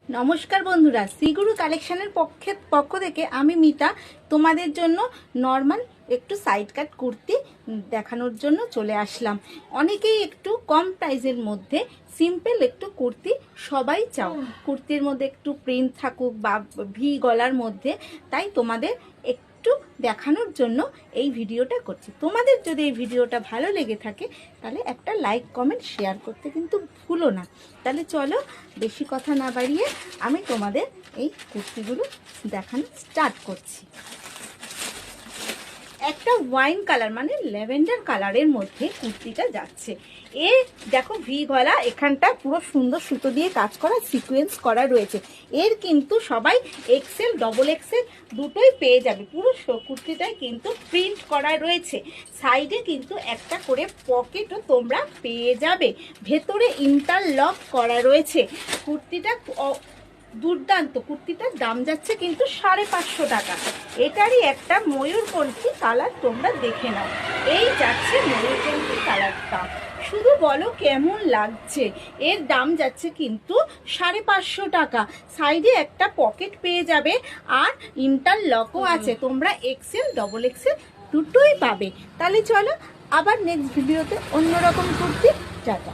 নমস্কার বন্ধুরা, শ্রীগুরু কালেকশনের পক্ষ থেকে আমি মিতা তোমাদের জন্য নর্মাল একটু সাইড কাট কুর্তি দেখানোর জন্য চলে আসলাম। অনেকেই একটু কম প্রাইসের মধ্যে সিম্পল একটু কুর্তি সবাই চাও, কুর্তির মধ্যে একটু প্রিন্ট থাকুক বা ভি গলার মধ্যে, তাই তোমাদের একটু দেখানোর জন্য এই ভিডিওটা করছি। তোমাদের যদি এই ভিডিওটা ভালো লেগে থাকে তাহলে একটা লাইক কমেন্ট শেয়ার করতে কিন্তু ভুলো না। তাহলে চলো বেশি কথা না বাড়িয়ে আমি তোমাদের এই কুর্তিগুলো দেখানো স্টার্ট করছি। একটা ওয়াইন কালার মানে ল্যাভেন্ডার কালারের মধ্যে কুর্তিটা যাচ্ছে। এ দেখো ভি গলা, এখানটা পুরো সুন্দর সুতো দিয়ে কাজ করা, সিকোয়েন্স করা রয়েছে। এর কিন্তু সবাই এক্সেল ডবল এক্সেল দুটোই পেয়ে যাবে। পুরো কুর্তিটাই কিন্তু প্রিন্ট করা রয়েছে। সাইডে কিন্তু একটা করে পকেটও তোমরা পেয়ে যাবে। ভেতরে ইন্টারলক করা রয়েছে। কুর্তিটা দুর্দান্ত। কুর্তিটার দাম যাচ্ছে কিন্তু 550 টাকা। এটারই একটা ময়ূরকণ্ঠী কালার তোমরা দেখে নাও। এই যাচ্ছে ময়ূরকণ্ঠী কালারটা, শুধু বলো কেমন লাগছে। এর দাম যাচ্ছে কিন্তু 550 টাকা। সাইডে একটা পকেট পেয়ে যাবে আর ইন্টারলকও আছে। তোমরা এক্সেল ডবল এক্সেল দুটোই পাবে। তাহলে চলো আবার নেক্সট ভিডিওতে অন্যরকম কুর্তি। টাটা।